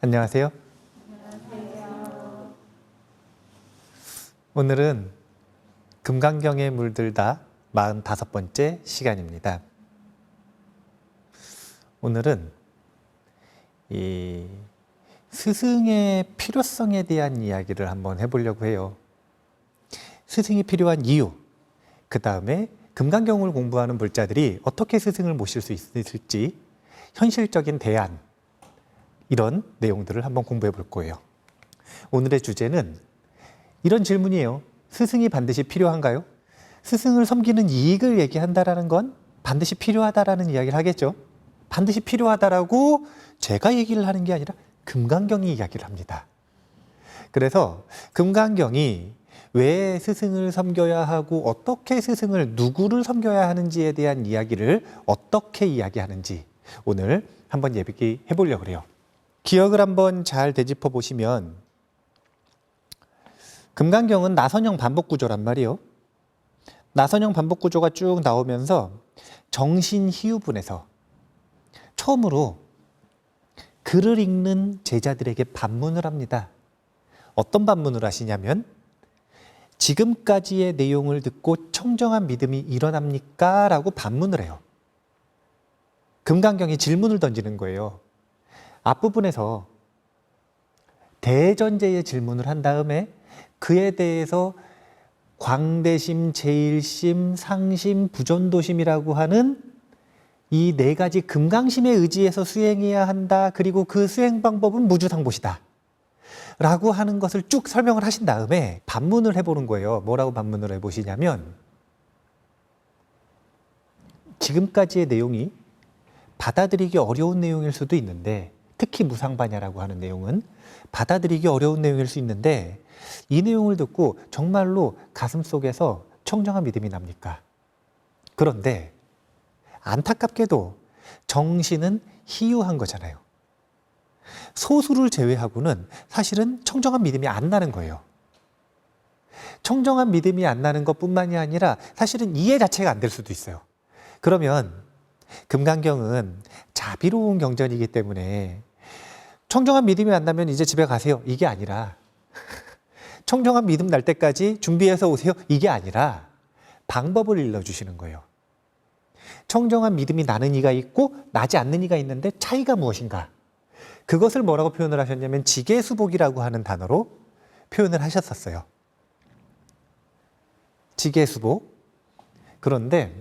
안녕하세요. 오늘은 금강경에 물들다 45번째 시간입니다. 오늘은 이 스승의 필요성에 대한 이야기를 한번 해보려고 해요. 스승이 필요한 이유, 그 다음에 금강경을 공부하는 불자들이 어떻게 스승을 모실 수 있을지 현실적인 대안, 이런 내용들을 한번 공부해 볼 거예요. 오늘의 주제는 이런 질문이에요. 스승이 반드시 필요한가요? 스승을 섬기는 이익을 얘기한다라는 건 반드시 필요하다라는 이야기를 하겠죠. 반드시 필요하다라고 제가 얘기를 하는 게 아니라 금강경이 이야기를 합니다. 그래서 금강경이 왜 스승을 섬겨야 하고 어떻게 스승을 누구를 섬겨야 하는지에 대한 이야기를 어떻게 이야기하는지 오늘 한번 얘기해 보려고 해요. 기억을 한번 잘 되짚어 보시면 금강경은 나선형 반복 구조란 말이에요. 나선형 반복 구조가 쭉 나오면서 정신희유분에서 처음으로 글을 읽는 제자들에게 반문을 합니다. 어떤 반문을 하시냐면 지금까지의 내용을 듣고 청정한 믿음이 일어납니까? 라고 반문을 해요. 금강경이 질문을 던지는 거예요. 앞부분에서 대전제의 질문을 한 다음에 그에 대해서 광대심, 제일심, 상심, 부전도심이라고 하는 이 네 가지 금강심에 의지해서 수행해야 한다. 그리고 그 수행 방법은 무주상보시다. 라고 하는 것을 쭉 설명을 하신 다음에 반문을 해보는 거예요. 뭐라고 반문을 해보시냐면 지금까지의 내용이 받아들이기 어려운 내용일 수도 있는데 특히 무상반야라고 하는 내용은 받아들이기 어려운 내용일 수 있는데 이 내용을 듣고 정말로 가슴속에서 청정한 믿음이 납니까? 그런데 안타깝게도 정신은 희유한 거잖아요. 소수를 제외하고는 사실은 청정한 믿음이 안 나는 거예요. 청정한 믿음이 안 나는 것뿐만이 아니라 사실은 이해 자체가 안 될 수도 있어요. 그러면 금강경은 자비로운 경전이기 때문에 청정한 믿음이 안 나면 이제 집에 가세요. 이게 아니라 청정한 믿음 날 때까지 준비해서 오세요. 이게 아니라 방법을 일러주시는 거예요. 청정한 믿음이 나는 이가 있고 나지 않는 이가 있는데 차이가 무엇인가? 그것을 뭐라고 표현을 하셨냐면 지계수복이라고 하는 단어로 표현을 하셨었어요. 지계수복. 그런데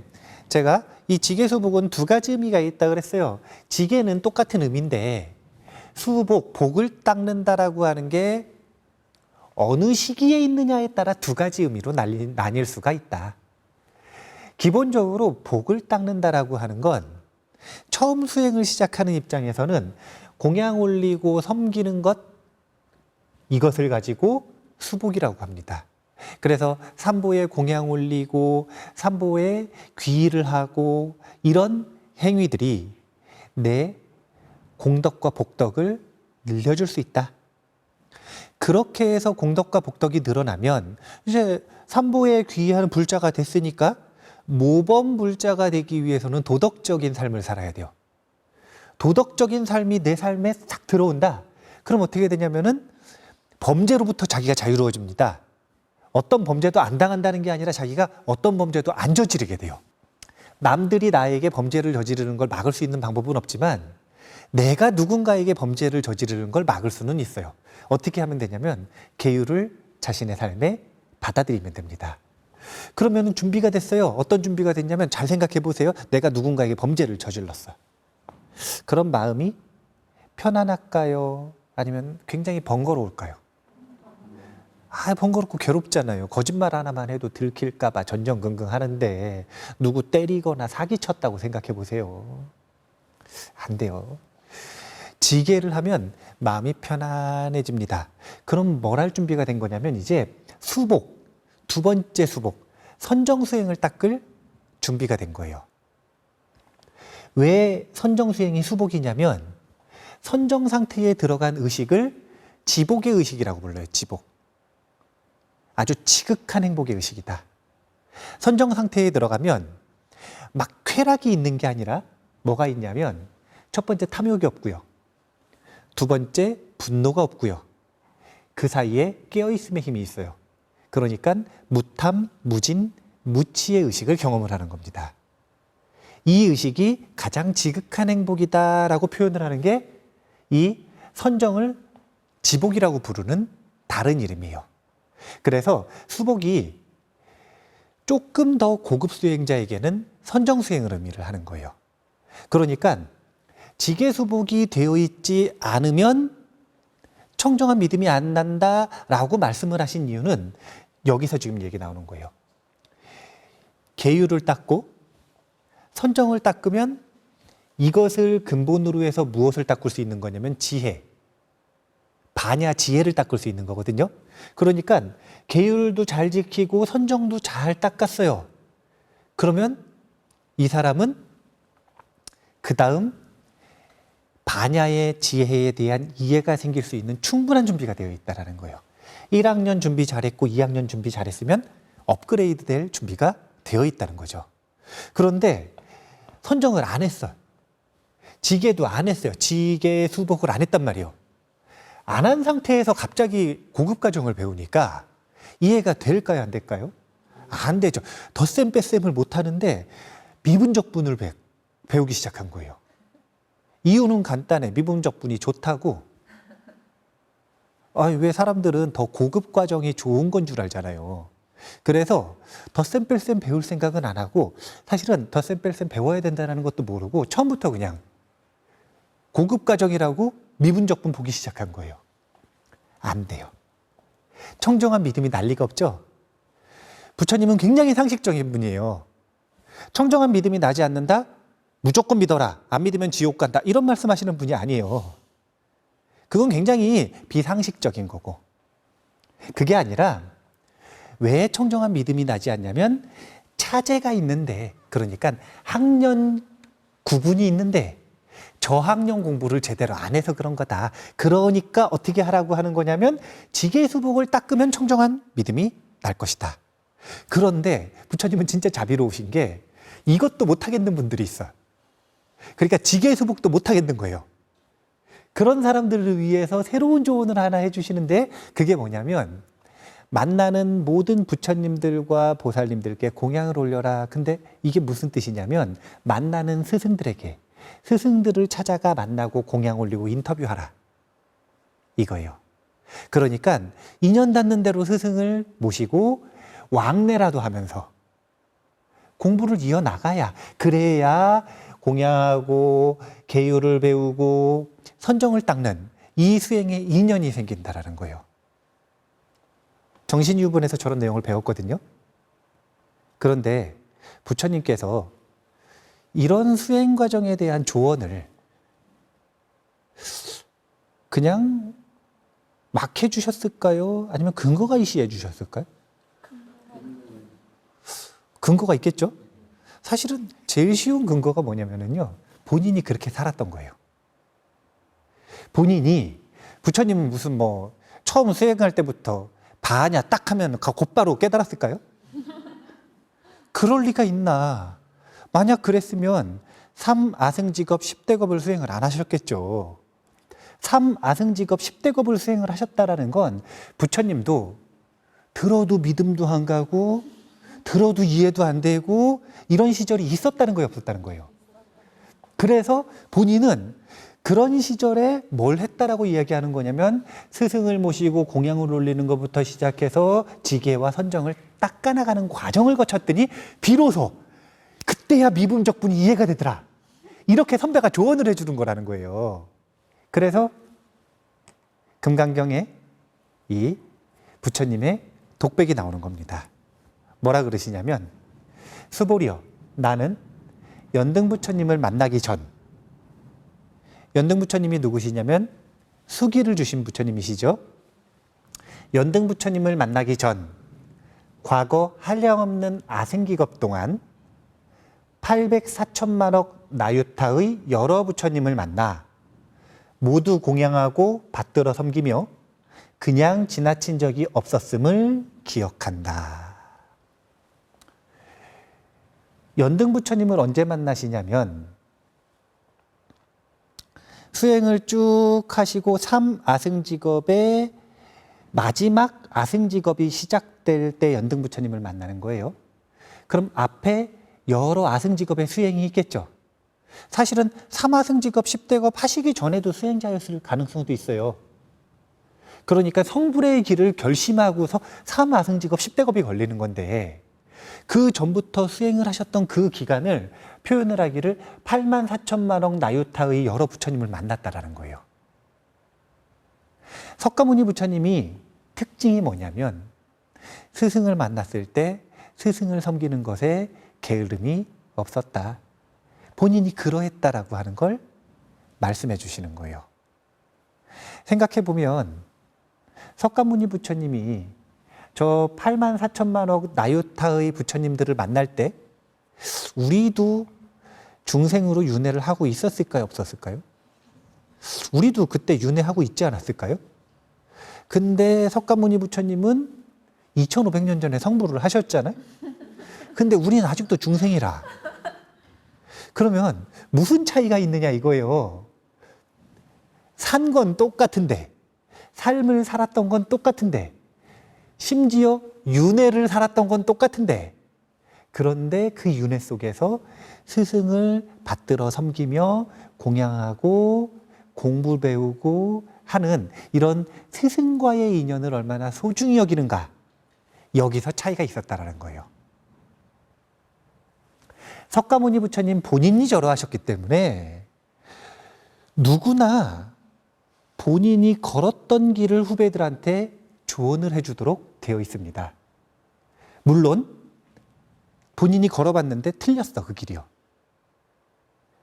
제가 이 지계수복은 두 가지 의미가 있다고 그랬어요. 지계는 똑같은 의미인데 수복, 복을 닦는다라고 하는 게 어느 시기에 있느냐에 따라 두 가지 의미로 나뉠 수가 있다. 기본적으로 복을 닦는다라고 하는 건 처음 수행을 시작하는 입장에서는 공양 올리고 섬기는 것, 이것을 가지고 수복이라고 합니다. 그래서 삼보에 공양 올리고 삼보에 귀의를 하고 이런 행위들이 내 공덕과 복덕을 늘려줄 수 있다. 그렇게 해서 공덕과 복덕이 늘어나면 이제 삼보에 귀의하는 불자가 됐으니까 모범 불자가 되기 위해서는 도덕적인 삶을 살아야 돼요. 도덕적인 삶이 내 삶에 싹 들어온다. 그럼 어떻게 되냐면은 범죄로부터 자기가 자유로워집니다. 어떤 범죄도 안 당한다는 게 아니라 자기가 어떤 범죄도 안 저지르게 돼요. 남들이 나에게 범죄를 저지르는 걸 막을 수 있는 방법은 없지만 내가 누군가에게 범죄를 저지르는 걸 막을 수는 있어요. 어떻게 하면 되냐면 계율을 자신의 삶에 받아들이면 됩니다. 그러면 준비가 됐어요. 어떤 준비가 됐냐면 잘 생각해 보세요. 내가 누군가에게 범죄를 저질렀어. 그런 마음이 편안할까요? 아니면 굉장히 번거로울까요? 번거롭고 괴롭잖아요. 거짓말 하나만 해도 들킬까 봐 전전긍긍 하는데 누구 때리거나 사기쳤다고 생각해 보세요. 안 돼요. 지계를 하면 마음이 편안해집니다. 그럼 뭘 할 준비가 된 거냐면 이제 수복, 두 번째 수복, 선정수행을 닦을 준비가 된 거예요. 왜 선정수행이 수복이냐면 선정 상태에 들어간 의식을 지복의 의식이라고 불러요. 지복. 아주 지극한 행복의 의식이다. 선정 상태에 들어가면 막 쾌락이 있는 게 아니라 뭐가 있냐면 첫 번째 탐욕이 없고요. 두 번째, 분노가 없고요. 그 사이에 깨어있음의 힘이 있어요. 그러니까 무탐, 무진, 무치의 의식을 경험을 하는 겁니다. 이 의식이 가장 지극한 행복이다라고 표현을 하는 게 이 선정을 지복이라고 부르는 다른 이름이에요. 그래서 수복이 조금 더 고급 수행자에게는 선정 수행을 의미를 하는 거예요. 그러니까 지계수복이 되어 있지 않으면 청정한 믿음이 안 난다라고 말씀을 하신 이유는 여기서 지금 얘기 나오는 거예요. 계율을 닦고 선정을 닦으면 이것을 근본으로 해서 무엇을 닦을 수 있는 거냐면 지혜, 반야 지혜를 닦을 수 있는 거거든요. 그러니까 계율도 잘 지키고 선정도 잘 닦았어요. 그러면 이 사람은 그 다음 반야의 지혜에 대한 이해가 생길 수 있는 충분한 준비가 되어 있다는 거예요. 1학년 준비 잘했고 2학년 준비 잘했으면 업그레이드 될 준비가 되어 있다는 거죠. 그런데 선정을 안 했어요. 지계도 안 했어요. 지계 수복을 안 했단 말이에요. 안 한 상태에서 갑자기 고급 과정을 배우니까 이해가 될까요? 안 될까요? 안 되죠. 덧셈 뺄셈을 못 하는데 미분적분을 배우기 시작한 거예요. 이유는 간단해. 미분적분이 좋다고. 왜 사람들은 더 고급 과정이 좋은 건 줄 알잖아요. 그래서 덧셈 뺄셈 배울 생각은 안 하고 사실은 덧셈 뺄셈 배워야 된다는 것도 모르고 처음부터 그냥 고급 과정이라고 미분적분 보기 시작한 거예요. 안 돼요. 청정한 믿음이 난리가 없죠. 부처님은 굉장히 상식적인 분이에요. 청정한 믿음이 나지 않는다? 무조건 믿어라. 안 믿으면 지옥 간다. 이런 말씀하시는 분이 아니에요. 그건 굉장히 비상식적인 거고. 그게 아니라 왜 청정한 믿음이 나지 않냐면 차제가 있는데, 그러니까 학년 구분이 있는데 저학년 공부를 제대로 안 해서 그런 거다. 그러니까 어떻게 하라고 하는 거냐면 지계수복을 닦으면 청정한 믿음이 날 것이다. 그런데 부처님은 진짜 자비로우신 게 이것도 못하겠는 분들이 있어요. 그러니까 지계수복도 못하겠는 거예요. 그런 사람들을 위해서 새로운 조언을 하나 해주시는데 그게 뭐냐면 만나는 모든 부처님들과 보살님들께 공양을 올려라. 근데 이게 무슨 뜻이냐면 만나는 스승들에게 스승들을 찾아가 만나고 공양 올리고 인터뷰하라. 이거예요. 그러니까 인연 닿는 대로 스승을 모시고 왕래라도 하면서 공부를 이어나가야, 그래야 공양하고 계율을 배우고 선정을 닦는 이 수행에 인연이 생긴다라는 거예요. 정신유분에서 저런 내용을 배웠거든요. 그런데 부처님께서 이런 수행 과정에 대한 조언을 그냥 막 해주셨을까요? 아니면 근거가 있이 해주셨을까요? 근거가 있겠죠? 사실은 제일 쉬운 근거가 뭐냐면요. 본인이 그렇게 살았던 거예요. 본인이, 부처님은 무슨 처음 수행할 때부터 바냐 딱 하면 곧바로 깨달았을까요? 그럴 리가 있나. 만약 그랬으면 3아승직업 10대겁을 수행을 안 하셨겠죠. 3아승직업 10대겁을 수행을 하셨다라는 건 부처님도 들어도 믿음도 안 가고 들어도 이해도 안 되고 이런 시절이 있었다는 거예요, 없었다는 거예요. 그래서 본인은 그런 시절에 뭘 했다라고 이야기하는 거냐면 스승을 모시고 공양을 올리는 것부터 시작해서 지계와 선정을 닦아나가는 과정을 거쳤더니 비로소 그때야 미분적분이 이해가 되더라. 이렇게 선배가 조언을 해주는 거라는 거예요. 그래서 금강경에 이 부처님의 독백이 나오는 겁니다. 뭐라 그러시냐면 수보리여, 나는 연등부처님을 만나기 전, 연등부처님이 누구시냐면 수기를 주신 부처님이시죠. 연등부처님을 만나기 전 과거 한량없는 아승기겁 동안 804천만억 나유타의 여러 부처님을 만나 모두 공양하고 받들어 섬기며 그냥 지나친 적이 없었음을 기억한다. 연등부처님을 언제 만나시냐면 수행을 쭉 하시고 3아승직업의 마지막 아승직업이 시작될 때 연등부처님을 만나는 거예요. 그럼 앞에 여러 아승직업의 수행이 있겠죠. 사실은 3아승직업 10대업 하시기 전에도 수행자였을 가능성도 있어요. 그러니까 성불의 길을 결심하고서 3아승직업 10대업이 걸리는 건데 그 전부터 수행을 하셨던 그 기간을 표현을 하기를 8만 4천만억 나유타의 여러 부처님을 만났다라는 거예요. 석가모니 부처님이 특징이 뭐냐면 스승을 만났을 때 스승을 섬기는 것에 게으름이 없었다. 본인이 그러했다라고 하는 걸 말씀해 주시는 거예요. 생각해 보면 석가모니 부처님이 저 8만 4천만억 나유타의 부처님들을 만날 때 우리도 중생으로 윤회를 하고 있었을까요? 없었을까요? 우리도 그때 윤회하고 있지 않았을까요? 근데 석가모니 부처님은 2500년 전에 성불을 하셨잖아요. 근데 우리는 아직도 중생이라. 그러면 무슨 차이가 있느냐 이거예요. 산 건 똑같은데, 삶을 살았던 건 똑같은데, 심지어 윤회를 살았던 건 똑같은데, 그런데 그 윤회 속에서 스승을 받들어 섬기며 공양하고 공부 배우고 하는 이런 스승과의 인연을 얼마나 소중히 여기는가, 여기서 차이가 있었다라는 거예요. 석가모니 부처님 본인이 저러하셨기 때문에 누구나 본인이 걸었던 길을 후배들한테 조언을 해주도록 되어 있습니다. 물론 본인이 걸어봤는데 틀렸어, 그 길이요.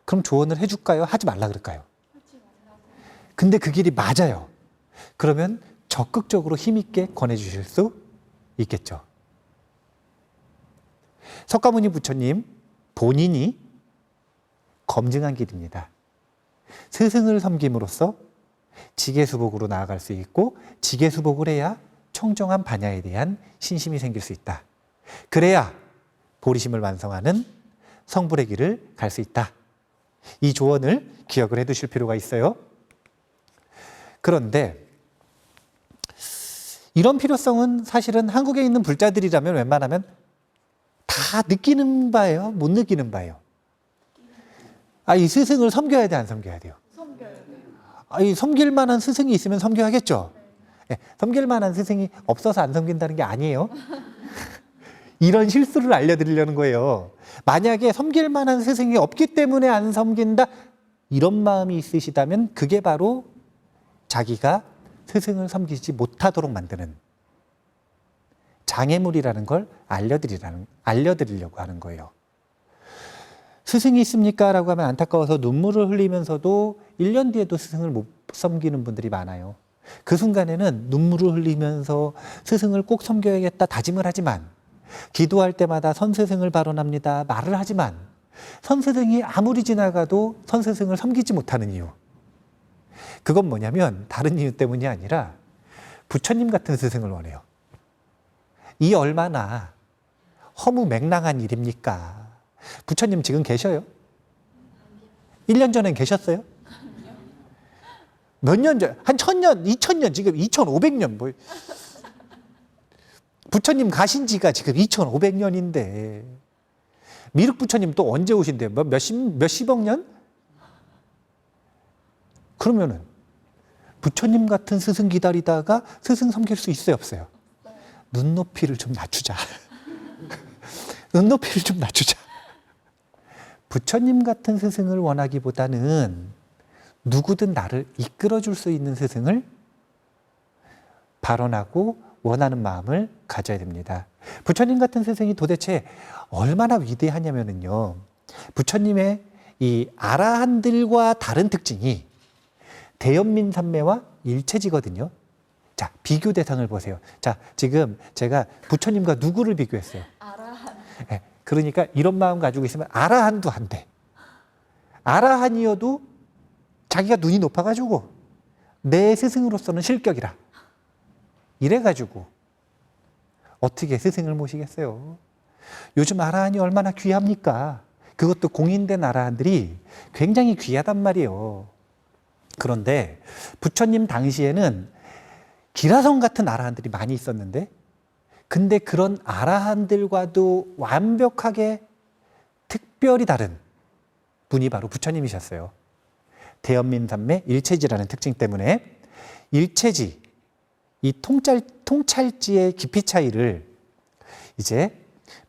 그럼 조언을 해줄까요? 하지 말라 그럴까요? 근데 그 길이 맞아요. 그러면 적극적으로 힘있게 권해주실 수 있겠죠. 석가모니 부처님 본인이 검증한 길입니다. 스승을 섬김으로써 지계수복으로 나아갈 수 있고 지계수복을 해야 청정한 반야에 대한 신심이 생길 수 있다. 그래야 보리심을 완성하는 성불의 길을 갈 수 있다. 이 조언을 기억을 해 두실 필요가 있어요. 그런데 이런 필요성은 사실은 한국에 있는 불자들이라면 웬만하면 다 느끼는 바예요? 못 느끼는 바예요? 이 스승을 섬겨야 돼, 안 섬겨야 돼요? 섬겨야 돼요. 이 섬길 만한 스승이 있으면 섬겨야겠죠? 네, 섬길 만한 스승이 없어서 안 섬긴다는 게 아니에요. 이런 실수를 알려드리려는 거예요. 만약에 섬길 만한 스승이 없기 때문에 안 섬긴다, 이런 마음이 있으시다면 그게 바로 자기가 스승을 섬기지 못하도록 만드는 장애물이라는 걸 알려드리려고 하는 거예요. 스승이 있습니까? 라고 하면 안타까워서 눈물을 흘리면서도 1년 뒤에도 스승을 못 섬기는 분들이 많아요. 그 순간에는 눈물을 흘리면서 스승을 꼭 섬겨야겠다 다짐을 하지만, 기도할 때마다 선스승을 발언합니다 말을 하지만, 선스승이 아무리 지나가도 선스승을 섬기지 못하는 이유, 그건 뭐냐면 다른 이유 때문이 아니라 부처님 같은 스승을 원해요. 이 얼마나 허무맹랑한 일입니까? 부처님 지금 계셔요? 1년 전엔 계셨어요? 몇 년 전? 한 1000년, 2000년, 지금 2500년. 뭐. 부처님 가신 지가 지금 2500년인데 미륵 부처님 또 언제 오신대요? 몇십억 년? 그러면은 부처님 같은 스승 기다리다가 스승 섬길 수 있어요, 없어요? 눈높이를 좀 낮추자. 눈높이를 좀 낮추자. 부처님 같은 스승을 원하기보다는 누구든 나를 이끌어줄 수 있는 스승을 발언하고 원하는 마음을 가져야 됩니다. 부처님 같은 스승이 도대체 얼마나 위대하냐면요, 부처님의 이 아라한들과 다른 특징이 대연민삼매와 일체지거든요. 자, 비교 대상을 보세요. 자, 지금 제가 부처님과 누구를 비교했어요? 아라한. 네, 그러니까 이런 마음 가지고 있으면 아라한도 안 돼. 아라한이어도 자기가 눈이 높아가지고 내 스승으로서는 실격이라. 이래가지고 어떻게 스승을 모시겠어요? 요즘 아라한이 얼마나 귀합니까? 그것도 공인된 아라한들이 굉장히 귀하단 말이에요. 그런데 부처님 당시에는 기라성 같은 아라한들이 많이 있었는데, 근데 그런 아라한들과도 완벽하게 특별히 다른 분이 바로 부처님이셨어요. 대연민삼매 일체지라는 특징 때문에 일체지, 이 통찰지의 깊이 차이를 이제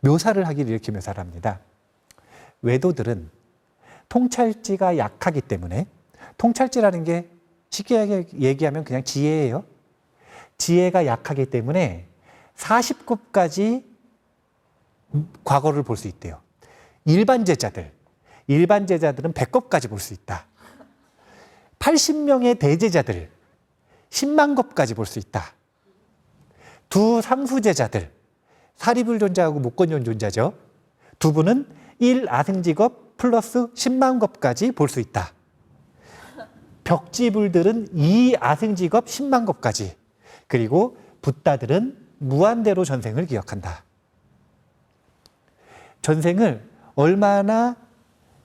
묘사를 하기를 이렇게 묘사를 합니다. 외도들은 통찰지가 약하기 때문에, 통찰지라는 게 쉽게 얘기하면 그냥 지혜예요. 지혜가 약하기 때문에 40급까지 과거를 볼 수 있대요. 일반 제자들은 100급까지 볼 수 있다. 80명의 대제자들 10만 급까지 볼 수 있다. 두 상수제자들, 사리불존자하고 목건존자죠. 두 분은 1아승지급 플러스 10만 급까지 볼 수 있다. 벽지불들은 2아승지급 10만 급까지, 그리고 붓다들은 무한대로 전생을 기억한다. 전생을 얼마나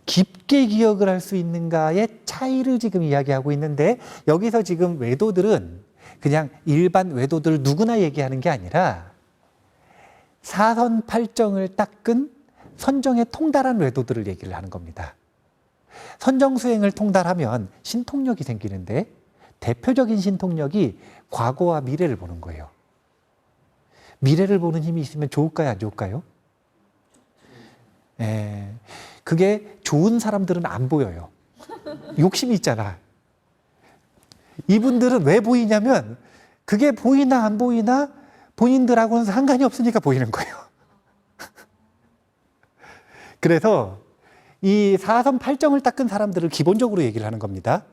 깊게 기억을 할 수 있는가의 차이를 지금 이야기하고 있는데, 여기서 지금 외도들은 그냥 일반 외도들 누구나 얘기하는 게 아니라 사선팔정을 닦은 선정에 통달한 외도들을 얘기를 하는 겁니다. 선정수행을 통달하면 신통력이 생기는데, 대표적인 신통력이 과거와 미래를 보는 거예요. 미래를 보는 힘이 있으면 좋을까요, 안 좋을까요? 그게 좋은 사람들은 안 보여요. 욕심이 있잖아. 이분들은 왜 보이냐면, 그게 보이나 안 보이나 본인들하고는 상관이 없으니까 보이는 거예요. 그래서 이 사선팔정을 닦은 사람들을 기본적으로 얘기를 하는 겁니다.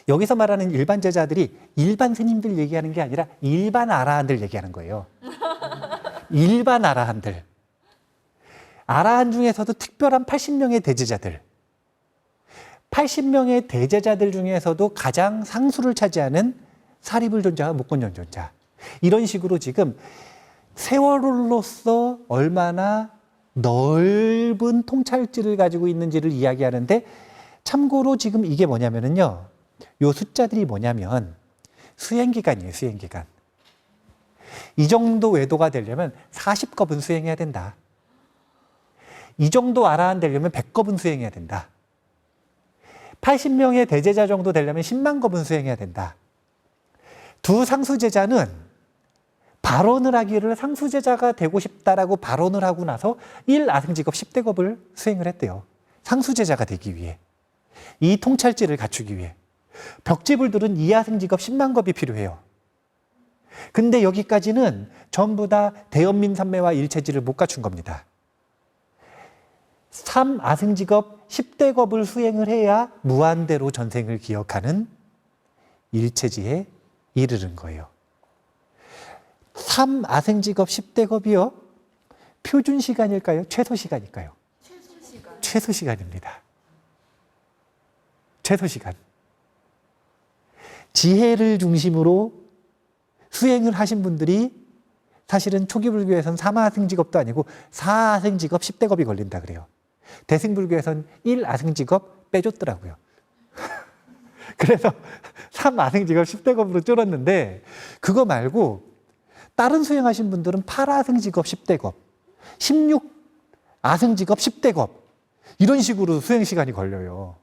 여기서 말하는 일반 제자들이 일반 스님들 얘기하는 게 아니라 일반 아라한들 얘기하는 거예요. 일반 아라한들. 아라한 중에서도 특별한 80명의 대제자들. 80명의 대제자들 중에서도 가장 상수를 차지하는 사리불존자와 목건존자. 이런 식으로 지금 세월로서 얼마나 넓은 통찰지를 가지고 있는지를 이야기하는데, 참고로 지금 이게 뭐냐면요, 요 숫자들이 뭐냐면 수행기간이에요. 수행기간. 이 정도 외도가 되려면 40겁은 수행해야 된다. 이 정도 아라한 되려면 100겁은 수행해야 된다. 80명의 대제자 정도 되려면 10만 겁은 수행해야 된다. 두 상수제자는 발언을 하기를 상수제자가 되고 싶다라고 발언을 하고 나서 1아승지급 10대겁을 수행을 했대요. 상수제자가 되기 위해. 이 통찰지를 갖추기 위해. 벽지불들은 2아승지급 10만 겁이 필요해요. 근데 여기까지는 전부 다 대연민삼매와 일체지를 못 갖춘 겁니다. 3아승지급 10대겁을 수행을 해야 무한대로 전생을 기억하는 일체지에 이르는 거예요. 3아승지급 10대겁이요? 표준 시간일까요? 최소 시간일까요? 최소 시간입니다. 최소 시간. 지혜를 중심으로 수행을 하신 분들이 사실은 초기 불교에서는 3아승지겁도 아니고 4아승지급 10대겁이 걸린다 그래요. 대승불교에서는 1아승지겁 빼줬더라고요. 그래서 3아승지겁 10대겁으로 줄었는데, 그거 말고 다른 수행하신 분들은 8아승지겁 10대겁, 16아승지겁 10대겁 이런 식으로 수행 시간이 걸려요.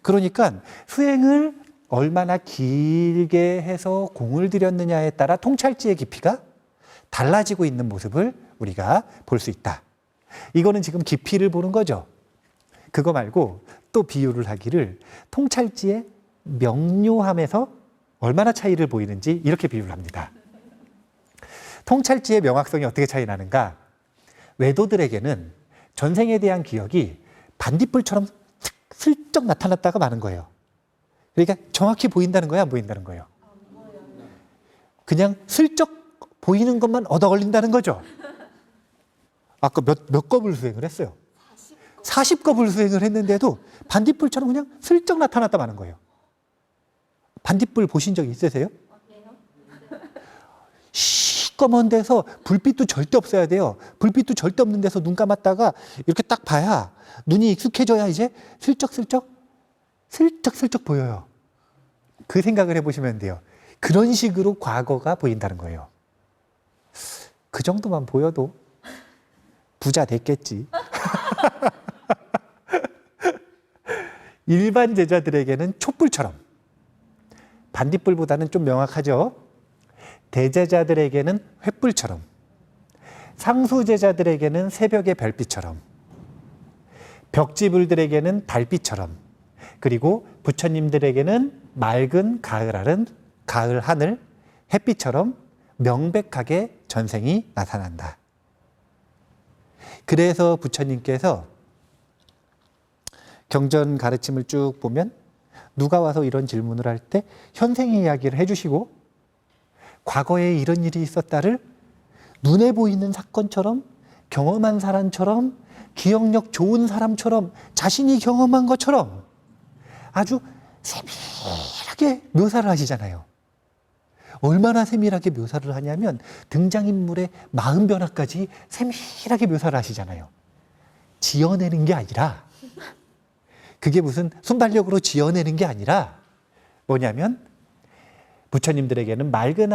그러니까 수행을 얼마나 길게 해서 공을 들였느냐에 따라 통찰지의 깊이가 달라지고 있는 모습을 우리가 볼 수 있다. 이거는 지금 깊이를 보는 거죠. 그거 말고 또 비유를 하기를 통찰지의 명료함에서 얼마나 차이를 보이는지 이렇게 비유를 합니다. 통찰지의 명확성이 어떻게 차이 나는가? 외도들에게는 전생에 대한 기억이 반딧불처럼 슬쩍 나타났다가 마는 거예요. 그러니까 정확히 보인다는 거야, 안 보인다는 거예요? 그냥 슬쩍 보이는 것만 얻어 걸린다는 거죠. 아까 몇 겁을 수행을 했어요? 40겁을 수행을 했는데도 반딧불처럼 그냥 슬쩍 나타났다 마는 거예요. 반딧불 보신 적 있으세요? 시꺼먼 데서 불빛도 절대 없어야 돼요. 불빛도 절대 없는 데서 눈 감았다가 이렇게 딱 봐야 눈이 익숙해져야 이제 슬쩍슬쩍 슬쩍슬쩍 보여요. 그 생각을 해보시면 돼요. 그런 식으로 과거가 보인다는 거예요. 그 정도만 보여도 부자 됐겠지. 일반 제자들에게는 촛불처럼, 반딧불보다는 좀 명확하죠. 대제자들에게는 횃불처럼, 상수 제자들에게는 새벽의 별빛처럼, 벽지불들에게는 달빛처럼, 그리고 부처님들에게는 맑은 가을 하늘, 햇빛처럼 명백하게 전생이 나타난다. 그래서 부처님께서 경전 가르침을 쭉 보면 누가 와서 이런 질문을 할 때 현생의 이야기를 해주시고, 과거에 이런 일이 있었다를 눈에 보이는 사건처럼, 경험한 사람처럼, 기억력 좋은 사람처럼, 자신이 경험한 것처럼 아주 세밀하게 묘사를 하시잖아요. 얼마나 세밀하게 묘사를 하냐면 등장인물의 마음 변화까지 세밀하게 묘사를 하시잖아요. 지어내는 게 아니라, 그게 무슨 순발력으로 지어내는 게 아니라 뭐냐면, 부처님들에게는 맑은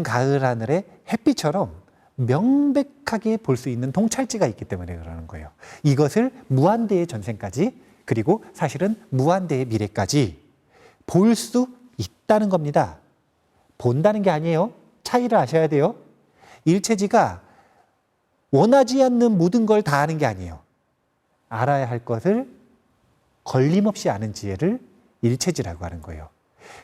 가을 하늘의 햇빛처럼 명백하게 볼 수 있는 통찰지가 있기 때문에 그러는 거예요. 이것을 무한대의 전생까지, 그리고 사실은 무한대의 미래까지 볼 수 있다는 겁니다. 본다는 게 아니에요. 차이를 아셔야 돼요. 일체지가 원하지 않는 모든 걸 다 아는 게 아니에요. 알아야 할 것을 걸림없이 아는 지혜를 일체지라고 하는 거예요.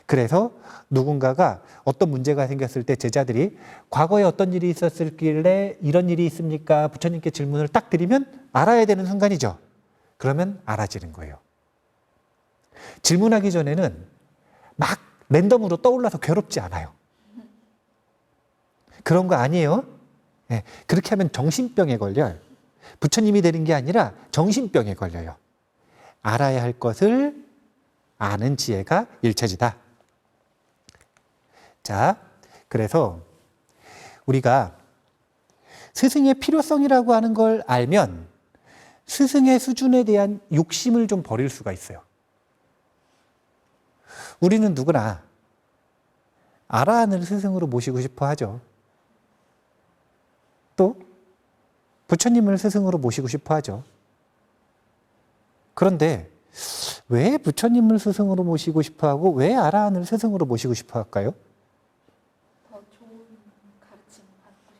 그래서 누군가가 어떤 문제가 생겼을 때 제자들이 과거에 어떤 일이 있었을길래 이런 일이 있습니까? 부처님께 질문을 딱 드리면 알아야 되는 순간이죠. 그러면 알아지는 거예요. 질문하기 전에는 막 랜덤으로 떠올라서 괴롭지 않아요. 그런 거 아니에요. 네, 그렇게 하면 정신병에 걸려요. 부처님이 되는 게 아니라 정신병에 걸려요. 알아야 할 것을 아는 지혜가 일체지다. 자, 그래서 우리가 스승의 필요성이라고 하는 걸 알면 스승의 수준에 대한 욕심을 좀 버릴 수가 있어요. 우리는 누구나 알아하는 스승으로 모시고 싶어 하죠. 또 부처님을 스승으로 모시고 싶어 하죠. 그런데 왜 부처님을 스승으로 모시고 싶어 하고 왜 아라한을 스승으로 모시고 싶어 할까요? 더 좋은 가르침 받고 싶어요.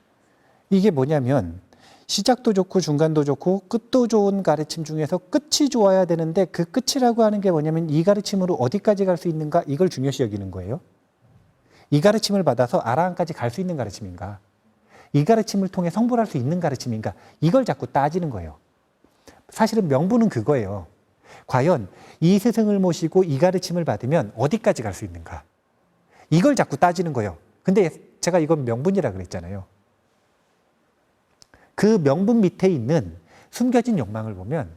이게 뭐냐면 시작도 좋고 중간도 좋고 끝도 좋은 가르침 중에서 끝이 좋아야 되는데 그 끝이라고 하는 게 뭐냐면 이 가르침으로 어디까지 갈 수 있는가, 이걸 중요시 여기는 거예요. 이 가르침을 받아서 아라한까지 갈 수 있는 가르침인가, 이 가르침을 통해 성불할 수 있는 가르침인가, 이걸 자꾸 따지는 거예요. 사실은 명분은 그거예요. 과연 이 스승을 모시고 이 가르침을 받으면 어디까지 갈 수 있는가, 이걸 자꾸 따지는 거예요. 근데 제가 이건 명분이라 그랬잖아요. 그 명분 밑에 있는 숨겨진 욕망을 보면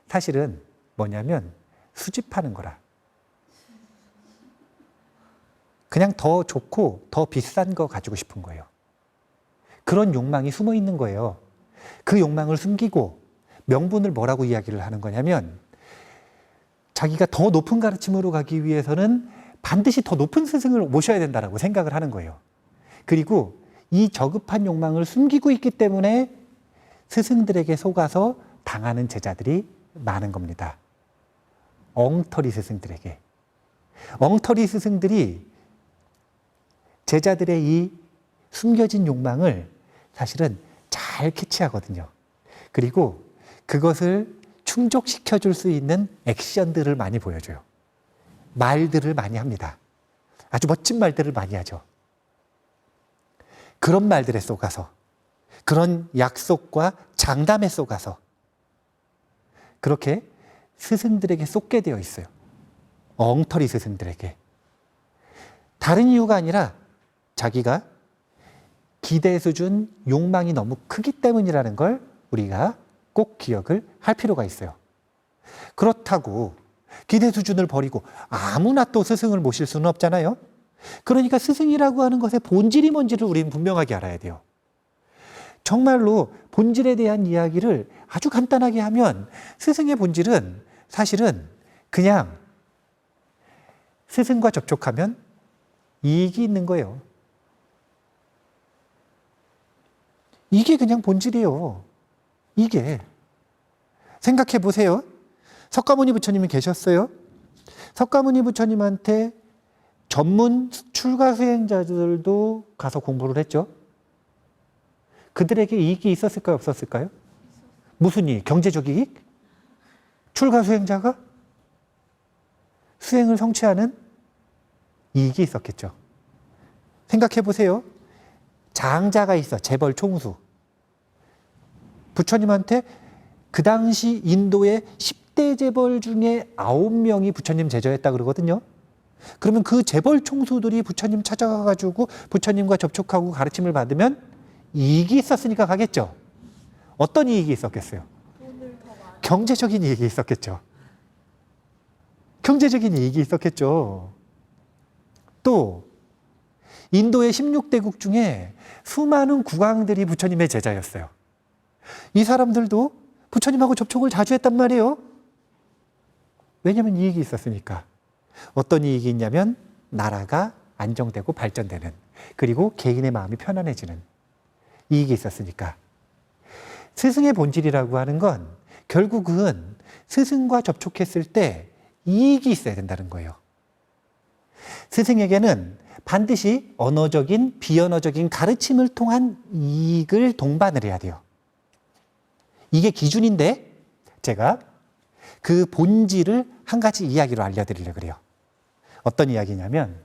사실은 뭐냐면 수집하는 거라. 그냥 더 좋고 더 비싼 거 가지고 싶은 거예요. 그런 욕망이 숨어 있는 거예요. 그 욕망을 숨기고 명분을 뭐라고 이야기를 하는 거냐면, 자기가 더 높은 가르침으로 가기 위해서는 반드시 더 높은 스승을 모셔야 된다고 생각을 하는 거예요. 그리고 이 저급한 욕망을 숨기고 있기 때문에 스승들에게 속아서 당하는 제자들이 많은 겁니다. 엉터리 스승들에게. 엉터리 스승들이 제자들의 이 숨겨진 욕망을 사실은 잘 캐치하거든요. 그리고 그것을 충족시켜 줄 수 있는 액션들을 많이 보여줘요. 말들을 많이 합니다. 아주 멋진 말들을 많이 하죠. 그런 말들에 속아서, 그런 약속과 장담에 속아서 그렇게 스승들에게 쏟게 되어 있어요. 엉터리 스승들에게. 다른 이유가 아니라 자기가 기대 수준, 욕망이 너무 크기 때문이라는 걸 우리가 꼭 기억을 할 필요가 있어요. 그렇다고 기대 수준을 버리고 아무나 또 스승을 모실 수는 없잖아요. 그러니까 스승이라고 하는 것의 본질이 뭔지를 우리는 분명하게 알아야 돼요. 정말로 본질에 대한 이야기를 아주 간단하게 하면 스승의 본질은 사실은 그냥 스승과 접촉하면 이익이 있는 거예요. 이게 그냥 본질이에요. 이게. 생각해 보세요. 석가모니 부처님이 계셨어요. 석가모니 부처님한테 전문 출가 수행자들도 가서 공부를 했죠. 그들에게 이익이 있었을까요? 없었을까요? 무슨 이익? 경제적 이익? 출가 수행자가 수행을 성취하는 이익이 있었겠죠. 생각해 보세요. 장자가 있어. 재벌 총수. 부처님한테 그 당시 인도의 10대 재벌 중에 9명이 부처님 제자였다 그러거든요. 그러면 그 재벌 총수들이 부처님 찾아가가지고 부처님과 접촉하고 가르침을 받으면 이익이 있었으니까 가겠죠. 어떤 이익이 있었겠어요? 돈을 더 많이 경제적인 이익이 있었겠죠. 경제적인 이익이 있었겠죠. 또 인도의 16대국 중에 수많은 국왕들이 부처님의 제자였어요. 이 사람들도 부처님하고 접촉을 자주 했단 말이에요. 왜냐하면 이익이 있었으니까. 어떤 이익이 있냐면 나라가 안정되고 발전되는, 그리고 개인의 마음이 편안해지는 이익이 있었으니까. 스승의 본질이라고 하는 건 결국은 스승과 접촉했을 때 이익이 있어야 된다는 거예요. 스승에게는 반드시 언어적인, 비언어적인 가르침을 통한 이익을 동반을 해야 돼요. 이게 기준인데 제가 그 본질을 한 가지 이야기로 알려드리려고 그래요. 어떤 이야기냐면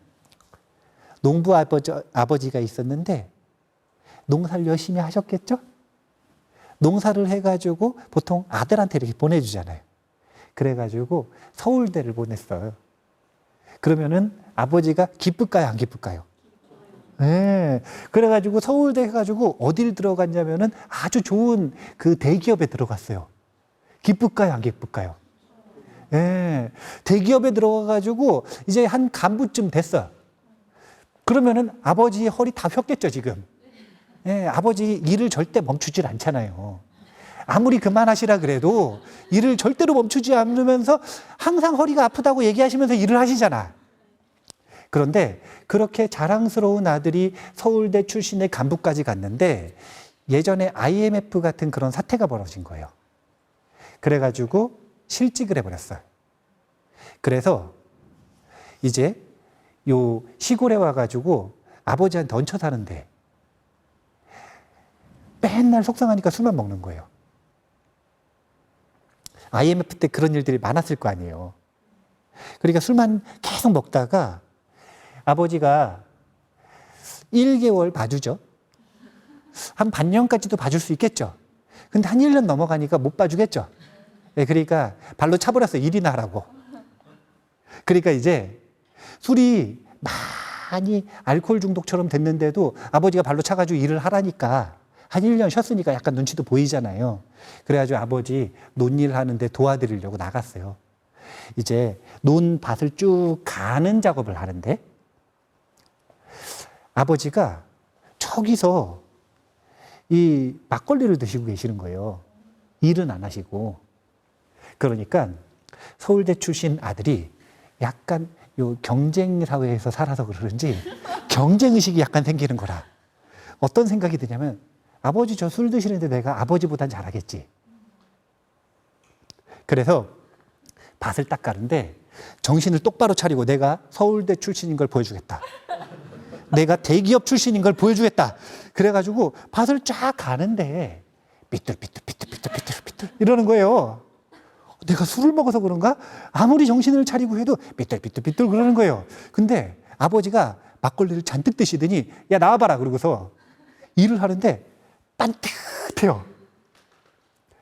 농부 아버지가 있었는데 농사를 열심히 하셨겠죠? 농사를 해가지고 보통 아들한테 이렇게 보내주잖아요. 그래가지고 서울대를 보냈어요. 그러면은 아버지가 기쁠까요? 안 기쁠까요? 네. 그래가지고 서울대 해가지고 어딜 들어갔냐면은 아주 좋은 그 대기업에 들어갔어요. 기쁠까요? 안 기쁠까요? 네. 대기업에 들어가가지고 이제 한 간부쯤 됐어. 그러면은 아버지의 허리 다 폈겠죠, 지금. 네. 아버지 일을 절대 멈추질 않잖아요. 아무리 그만하시라 그래도 일을 절대로 멈추지 않으면서 항상 허리가 아프다고 얘기하시면서 일을 하시잖아. 그런데 그렇게 자랑스러운 아들이 서울대 출신의 간부까지 갔는데 예전에 IMF 같은 그런 사태가 벌어진 거예요. 그래가지고 실직을 해버렸어요. 그래서 이제 요 시골에 와가지고 아버지한테 얹혀 사는데 맨날 속상하니까 술만 먹는 거예요. IMF 때 그런 일들이 많았을 거 아니에요. 그러니까 술만 계속 먹다가 아버지가 1개월 봐주죠. 한 반년까지도 봐줄 수 있겠죠. 근데 한 1년 넘어가니까 못 봐주겠죠. 네, 그러니까 발로 차버렸어요. 일이나 하라고. 그러니까 이제 술이 많이 알코올 중독처럼 됐는데도 아버지가 발로 차가지고 일을 하라니까 한 1년 쉬었으니까 약간 눈치도 보이잖아요. 그래가지고 아버지 논일 하는데 도와드리려고 나갔어요. 이제 논밭을 쭉 가는 작업을 하는데 아버지가 저기서 이 막걸리를 드시고 계시는 거예요. 일은 안 하시고. 그러니까 서울대 출신 아들이 약간 요 경쟁 사회에서 살아서 그러는지 경쟁의식이 약간 생기는 거라. 어떤 생각이 드냐면 아버지 저 술 드시는데 내가 아버지보단 잘하겠지. 그래서 밭을 딱 가는데 정신을 똑바로 차리고 내가 서울대 출신인 걸 보여주겠다. 내가 대기업 출신인 걸 보여주겠다. 그래가지고 밭을 쫙 가는데 삐뚤삐뚤 이러는 거예요. 내가 술을 먹어서 그런가? 아무리 정신을 차리고 해도 삐뚤삐뚤 그러는 거예요. 근데 아버지가 막걸리를 잔뜩 드시더니 야 나와봐라 그러고서 일을 하는데 반듯해요.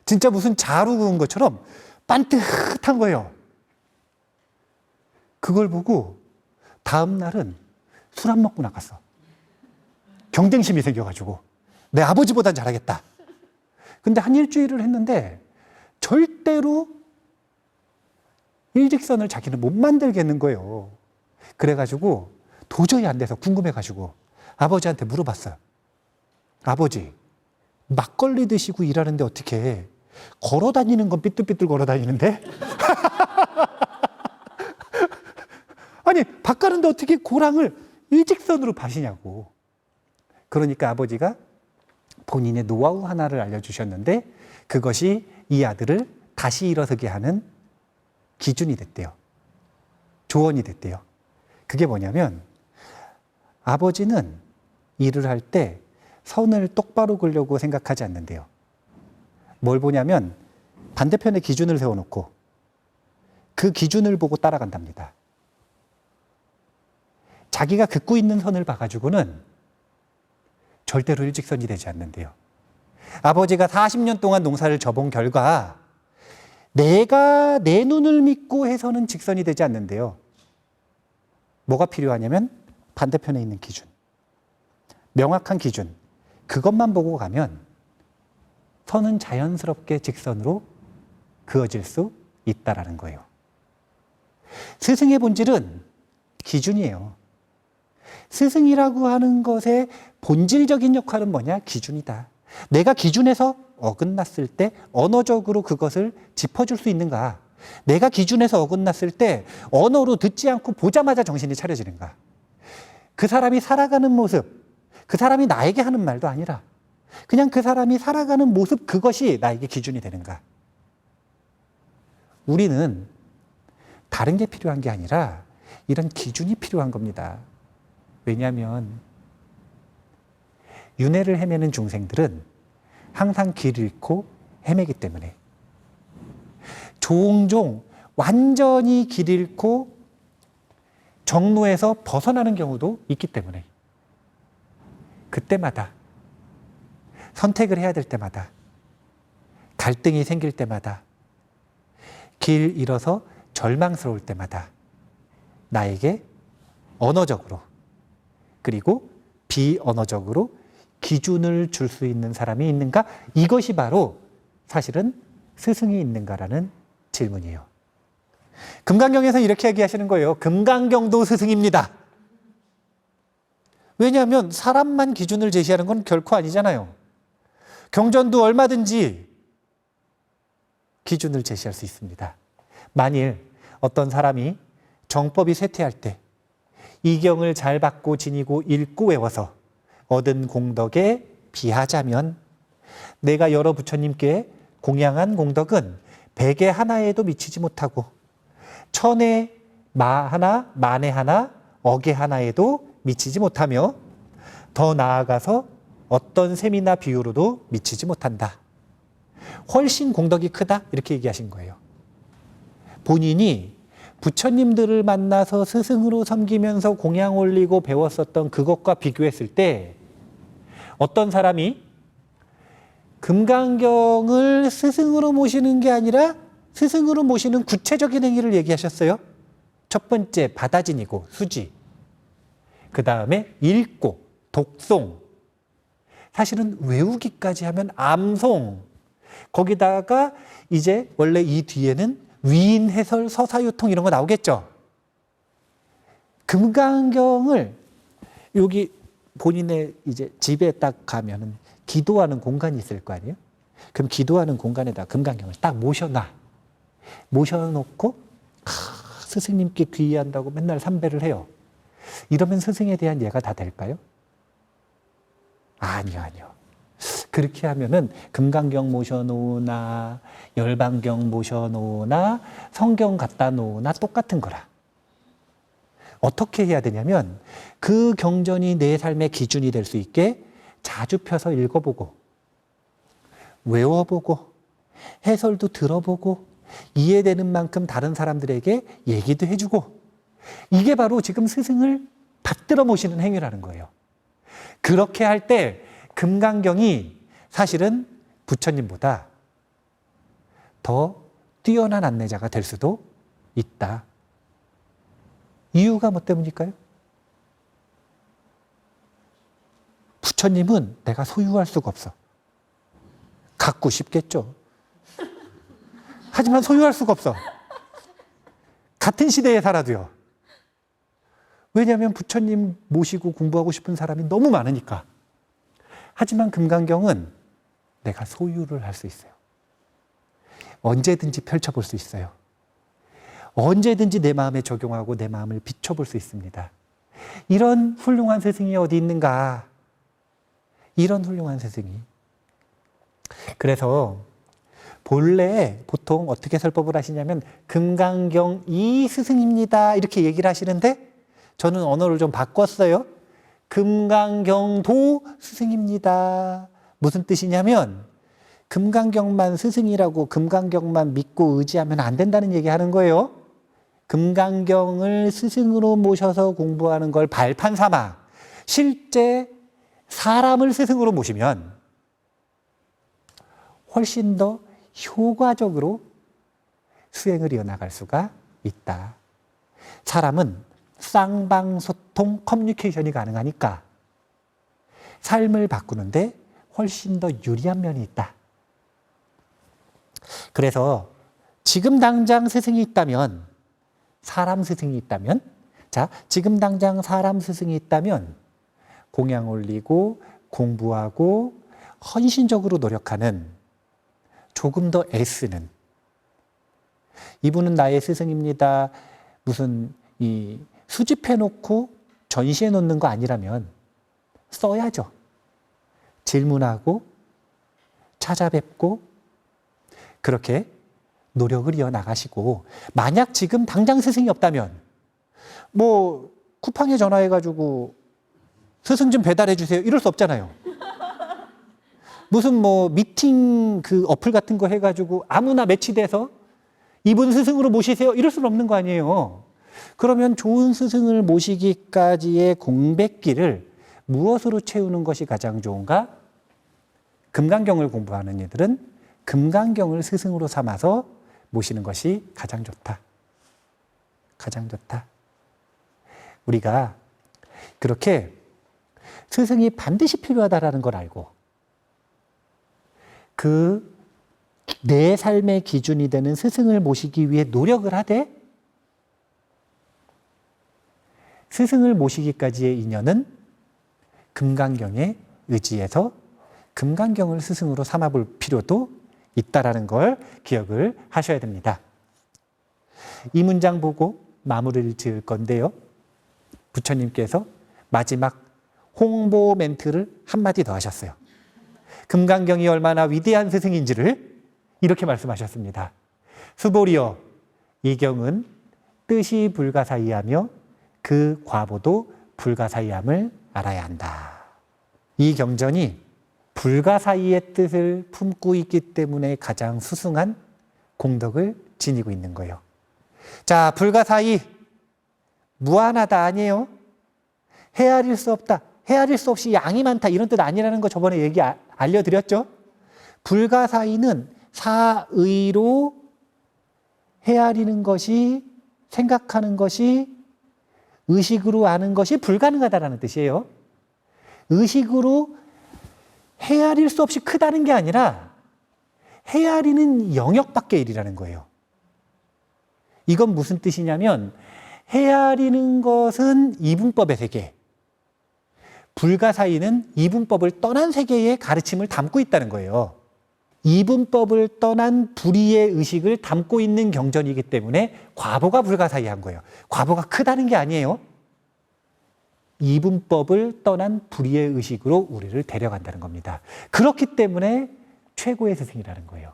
진짜 무슨 자루 구운 것처럼 반듯한 거예요. 그걸 보고 다음 날은 술 안 먹고 나갔어. 경쟁심이 생겨가지고 내 아버지보단 잘하겠다. 근데 한 일주일을 했는데 절대로 일직선을 자기는 못 만들겠는 거예요. 그래가지고 도저히 안 돼서 궁금해가지고 아버지한테 물어봤어요. 아버지, 막걸리 드시고 일하는데 어떻게 걸어 다니는 건 삐뚤삐뚤 걸어 다니는데 아니 밭 가는데 어떻게 고랑을 일직선으로 파시냐고. 그러니까 아버지가 본인의 노하우 하나를 알려주셨는데 그것이 이 아들을 다시 일어서게 하는 기준이 됐대요. 조언이 됐대요. 그게 뭐냐면 아버지는 일을 할 때 선을 똑바로 그려고 생각하지 않는데요. 뭘 보냐면 반대편에 기준을 세워놓고 그 기준을 보고 따라간답니다. 자기가 긋고 있는 선을 봐가지고는 절대로 일직선이 되지 않는데요. 아버지가 40년 동안 농사를 져본 결과 내가 내 눈을 믿고 해서는 직선이 되지 않는데요. 뭐가 필요하냐면 반대편에 있는 기준, 명확한 기준, 그것만 보고 가면 선은 자연스럽게 직선으로 그어질 수 있다라는 거예요. 스승의 본질은 기준이에요. 스승이라고 하는 것의 본질적인 역할은 뭐냐? 기준이다. 내가 기준에서 어긋났을 때 언어적으로 그것을 짚어줄 수 있는가? 내가 기준에서 어긋났을 때 언어로 듣지 않고 보자마자 정신이 차려지는가? 그 사람이 살아가는 모습, 그 사람이 나에게 하는 말도 아니라 그냥 그 사람이 살아가는 모습, 그것이 나에게 기준이 되는가? 우리는 다른 게 필요한 게 아니라 이런 기준이 필요한 겁니다. 왜냐하면 윤회를 헤매는 중생들은 항상 길 잃고 헤매기 때문에, 종종 완전히 길 잃고 정로에서 벗어나는 경우도 있기 때문에 그때마다 선택을 해야 될 때마다, 갈등이 생길 때마다, 길 잃어서 절망스러울 때마다 나에게 언어적으로 그리고 비언어적으로 기준을 줄 수 있는 사람이 있는가? 이것이 바로 사실은 스승이 있는가라는 질문이에요. 금강경에서 이렇게 얘기하시는 거예요. 금강경도 스승입니다. 왜냐하면 사람만 기준을 제시하는 건 결코 아니잖아요. 경전도 얼마든지 기준을 제시할 수 있습니다. 만일 어떤 사람이 정법이 쇠퇴할 때 이 경을 잘 받고 지니고 읽고 외워서 얻은 공덕에 비하자면 내가 여러 부처님께 공양한 공덕은 백에 하나에도 미치지 못하고 천에 마 하나, 만에 하나, 억에 하나에도 미치지 못하며 더 나아가서 어떤 셈이나 비유로도 미치지 못한다. 훨씬 공덕이 크다 이렇게 얘기하신 거예요. 본인이 부처님들을 만나서 스승으로 섬기면서 공양 올리고 배웠었던 그것과 비교했을 때 어떤 사람이 금강경을 스승으로 모시는 게 아니라 스승으로 모시는 구체적인 행위를 얘기하셨어요. 첫 번째 받아지니고 수지, 그 다음에 읽고 독송, 사실은 외우기까지 하면 암송, 거기다가 이제 원래 이 뒤에는 위인, 해설, 서사유통 이런 거 나오겠죠. 금강경을 여기 본인의 이제 집에 딱 가면은 기도하는 공간이 있을 거 아니에요? 그럼 기도하는 공간에다 금강경을 딱 모셔놓고 스승님께 귀의한다고 맨날 삼배를 해요. 이러면 스승에 대한 예가 다 될까요? 아니요. 그렇게 하면은 금강경 모셔놓으나 열반경 모셔놓으나 성경 갖다 놓으나 똑같은 거라. 어떻게 해야 되냐면 그 경전이 내 삶의 기준이 될 수 있게 자주 펴서 읽어보고 외워보고 해설도 들어보고 이해되는 만큼 다른 사람들에게 얘기도 해주고, 이게 바로 지금 스승을 받들어 모시는 행위라는 거예요. 그렇게 할 때 금강경이 사실은 부처님보다 더 뛰어난 안내자가 될 수도 있다. 이유가 뭐 때문일까요? 부처님은 내가 소유할 수가 없어. 갖고 싶겠죠. 하지만 소유할 수가 없어. 같은 시대에 살아도요. 왜냐하면 부처님 모시고 공부하고 싶은 사람이 너무 많으니까. 하지만 금강경은 내가 소유를 할 수 있어요. 언제든지 펼쳐볼 수 있어요. 언제든지 내 마음에 적용하고 내 마음을 비춰볼 수 있습니다. 이런 훌륭한 스승이 어디 있는가? 이런 훌륭한 스승이. 그래서 본래 보통 어떻게 설법을 하시냐면 금강경 이 스승입니다 이렇게 얘기를 하시는데 저는 언어를 좀 바꿨어요. 금강경도 스승입니다. 무슨 뜻이냐면 금강경만 스승이라고 금강경만 믿고 의지하면 안 된다는 얘기 하는 거예요. 금강경을 스승으로 모셔서 공부하는 걸 발판 삼아 실제 사람을 스승으로 모시면 훨씬 더 효과적으로 수행을 이어나갈 수가 있다. 사람은 쌍방소통 커뮤니케이션이 가능하니까 삶을 바꾸는데 훨씬 더 유리한 면이 있다. 그래서 지금 당장 스승이 있다면, 사람 스승이 있다면, 자, 지금 당장 사람 스승이 있다면 공양 올리고 공부하고 헌신적으로 노력하는 조금 더 애쓰는 이분은 나의 스승입니다. 무슨 이 수집해 놓고 전시해 놓는 거 아니라면 써야죠. 질문하고 찾아뵙고 그렇게 노력을 이어나가시고 만약 지금 당장 스승이 없다면 뭐 쿠팡에 전화해가지고 스승 좀 배달해 주세요 이럴 수 없잖아요. 무슨 뭐 미팅 그 어플 같은 거 해가지고 아무나 매치돼서 이분 스승으로 모시세요 이럴 수는 없는 거 아니에요. 그러면 좋은 스승을 모시기까지의 공백기를 무엇으로 채우는 것이 가장 좋은가? 금강경을 공부하는 이들은 금강경을 스승으로 삼아서 모시는 것이 가장 좋다. 가장 좋다. 우리가 그렇게 스승이 반드시 필요하다라는 걸 알고 그 내 삶의 기준이 되는 스승을 모시기 위해 노력을 하되 스승을 모시기까지의 인연은 금강경에 의지해서 금강경을 스승으로 삼아볼 필요도 있다라는 걸 기억을 하셔야 됩니다. 이 문장 보고 마무리를 지을 건데요. 부처님께서 마지막 홍보 멘트를 한마디 더 하셨어요. 금강경이 얼마나 위대한 스승인지를 이렇게 말씀하셨습니다. 수보리여, 이 경은 뜻이 불가사의하며 그 과보도 불가사의함을 알아야 한다. 이 경전이 불가사의의 뜻을 품고 있기 때문에 가장 수승한 공덕을 지니고 있는 거예요. 자, 불가사의, 무한하다 아니에요? 헤아릴 수 없다, 헤아릴 수 없이 양이 많다 이런 뜻 아니라는 거 저번에 알려드렸죠? 불가사의는 사의로 헤아리는 것이, 생각하는 것이, 의식으로 아는 것이 불가능하다는 뜻이에요. 의식으로 헤아릴 수 없이 크다는 게 아니라 헤아리는 영역 밖의 일이라는 거예요. 이건 무슨 뜻이냐면 헤아리는 것은 이분법의 세계, 불가사의는 이분법을 떠난 세계의 가르침을 담고 있다는 거예요. 이분법을 떠난 불의의 의식을 담고 있는 경전이기 때문에 과보가 불가사의한 거예요. 과보가 크다는 게 아니에요. 이분법을 떠난 불의의 의식으로 우리를 데려간다는 겁니다. 그렇기 때문에 최고의 스승이라는 거예요.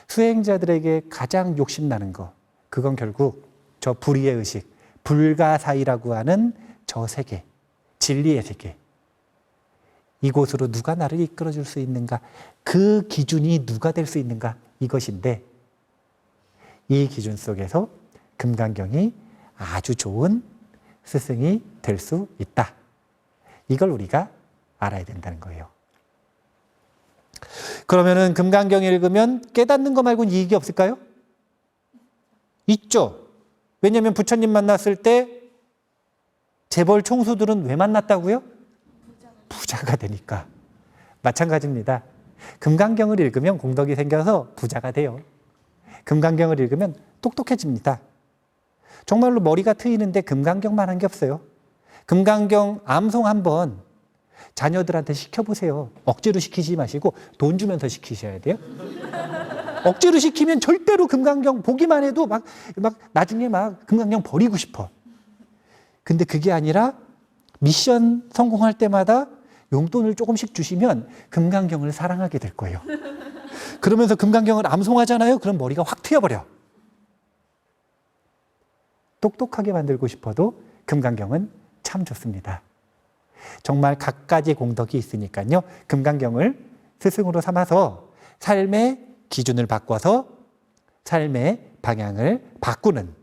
수행자들에게 가장 욕심나는 거, 그건 결국 저 불의의 의식, 불가사의라고 하는 저 세계, 진리의 세계, 이곳으로 누가 나를 이끌어줄 수 있는가, 그 기준이 누가 될 수 있는가, 이것인데 이 기준 속에서 금강경이 아주 좋은 스승이 될 수 있다. 이걸 우리가 알아야 된다는 거예요. 그러면은 금강경 읽으면 깨닫는 거 말고는 이익이 없을까요? 있죠. 왜냐하면 부처님 만났을 때 재벌 총수들은 왜 만났다고요? 부자가 되니까. 마찬가지입니다. 금강경을 읽으면 공덕이 생겨서 부자가 돼요. 금강경을 읽으면 똑똑해집니다. 정말로 머리가 트이는데 금강경만 한 게 없어요. 금강경 암송 한번 자녀들한테 시켜보세요. 억지로 시키지 마시고 돈 주면서 시키셔야 돼요. 억지로 시키면 절대로 금강경 보기만 해도 막 나중에 막 금강경 버리고 싶어. 근데 그게 아니라 미션 성공할 때마다 용돈을 조금씩 주시면 금강경을 사랑하게 될 거예요. 그러면서 금강경을 암송하잖아요. 그럼 머리가 확 트여버려. 똑똑하게 만들고 싶어도 금강경은 참 좋습니다. 정말 갖가지 공덕이 있으니까요. 금강경을 스승으로 삼아서 삶의 기준을 바꿔서 삶의 방향을 바꾸는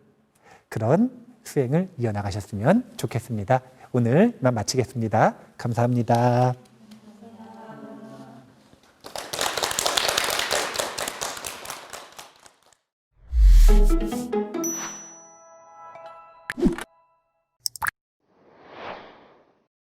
그런 수행을 이어나가셨으면 좋겠습니다. 오늘 이만 마치겠습니다. 감사합니다.